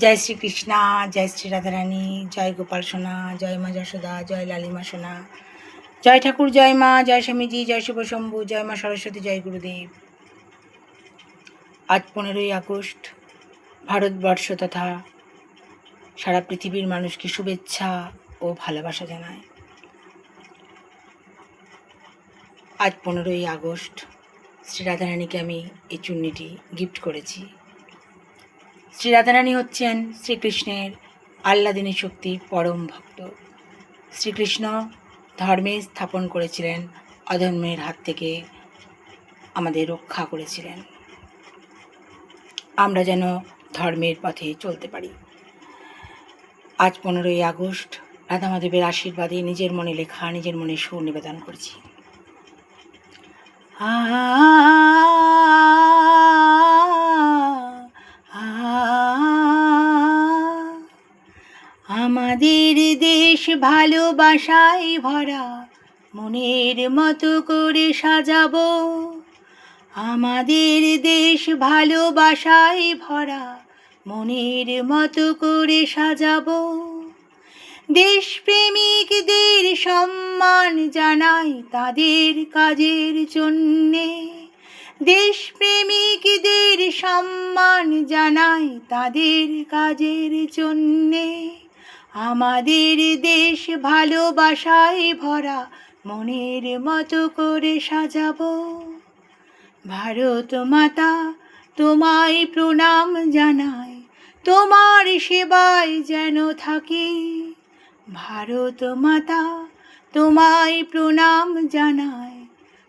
জয় শ্রীকৃষ্ণা, জয় শ্রী রাধারানী, জয় গোপাল সোনা, জয় মা যশোদা, জয় লালিমা সোনা, জয় ঠাকুর, জয় মা, জয় স্বামীজি, জয় শিবশম্ভু, জয় মা সরস্বতী, জয় গুরুদেব। আজ 15ই আগস্ট। ভারতবর্ষ তথা সারা পৃথিবীর মানুষকে শুভেচ্ছা ও ভালোবাসা জানায়। আজ 15ই আগস্ট শ্রী রাধারানীকে আমি এই চুন্নিটি গিফট করেছি। শ্রী রাধারানী হচ্ছেন শ্রীকৃষ্ণের আহ্লাদিনী শক্তির পরম ভক্ত। শ্রীকৃষ্ণ ধর্মে স্থাপন করেছিলেন, অধর্মের হাত থেকে আমাদের রক্ষা করেছিলেন। আমরা যেন ধর্মের পথে চলতে পারি। আজ 15ই আগস্ট রাধা মাধবের আশীর্বাদে নিজের মনে লেখা, নিজের মনে সুর নিবেদন করছি। আমাদের দেশ ভালোবাসায় ভরা, মনের মতো করে সাজাবো। আমাদের দেশ ভালোবাসায় ভরা, মনের মতো করে সাজাবো। দেশপ্রেমিকদের সম্মান জানাই তাদের কাজের জন্যে। দেশপ্রেমিকদের সম্মান জানাই তাদের কাজের জন্যে। আমাদের দেশ ভালোবাসায় ভরা, মনের মতো করে সাজাবো। ভারত মাতা তোমায় প্রণাম জানাই, তোমার সেবায় যেন থাকি। ভারত মাতা তোমায় প্রণাম জানাই,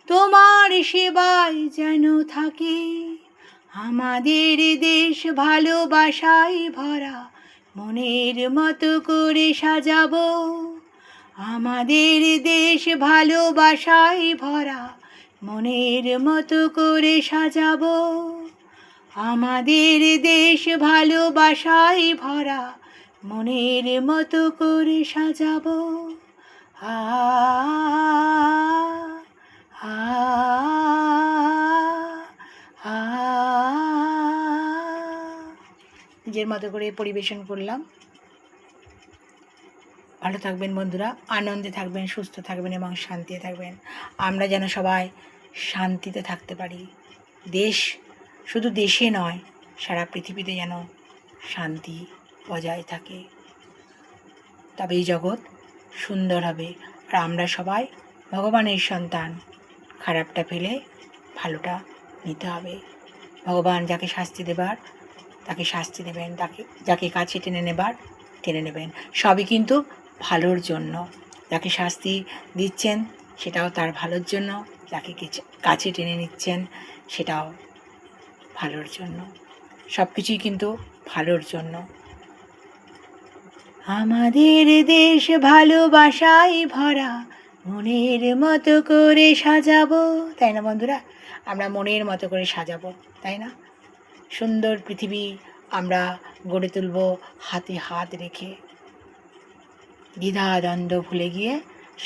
তোমার সেবায় যেন থাকি। আমাদের দেশ ভালোবাসায় ভরা, মনের মতো করে সাজাবো। আমাদের দেশ ভালোবাসায় ভরা, মনের মতো করে সাজাবো। আমাদের দেশ ভালোবাসায় ভরা, মনের মতো করে সাজাবো। নিজের মতো করে পরিবেশন করলাম। ভালো থাকবেন বন্ধুরা, আনন্দে থাকবেন, সুস্থ থাকবেন এবং শান্তিতে থাকবেন। আমরা যেন সবাই শান্তিতে থাকতে পারি। দেশ শুধু দেশে নয়, সারা পৃথিবীতে যেন শান্তি বজায় থাকে, তবেই জগৎ সুন্দর হবে। আর আমরা সবাই ভগবানের সন্তান। খারাপটা ফেলে ভালোটা নিতে হবে। ভগবান যাকে শাস্তি দেবার তাকে শাস্তি দেবেন, যাকে কাছে টেনে নেবার টেনে নেবেন। সবই কিন্তু ভালোর জন্য। যাকে শাস্তি দিচ্ছেন সেটাও তার ভালোর জন্য, যাকে কাছে টেনে নিচ্ছেন সেটাও ভালোর জন্য। সব কিছুই কিন্তু ভালোর জন্য। আমাদের দেশ ভালোবাসায় ভরা, মনের মতো করে সাজাবো। তাই না বন্ধুরা? আমরা মনের মতো করে সাজাবো, তাই না? সুন্দর পৃথিবী আমরা গড়ে তুলব হাতে হাত রেখে। দ্বিধা দ্বন্দ্ব ভুলে গিয়ে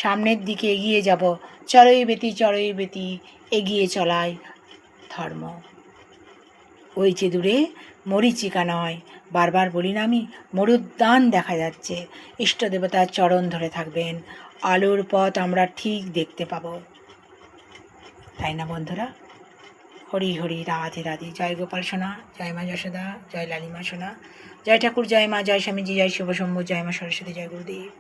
সামনের দিকে এগিয়ে যাব। চড়ই বেতি এগিয়ে চলাই ধর্ম। ওই যে দূরে মরীচিকা নয়, বারবার বলি না আমি, মরুদ্যান দেখা যাচ্ছে। ইষ্ট দেবতার চরণ ধরে থাকবেন, আলোর পথ আমরা ঠিক দেখতে পাব। তাই না বন্ধুরা? হরি হরি, রাধে রাধে। জয় গোপাল সোনা, জয় মা যশোদা, জয় লালিমা সোনা, জয় ঠাকুর, জয় মা, জয় স্বামীজি, জয় শিবশম্ভু, জয় মা সরস্বতী, জয় গুরুদেব।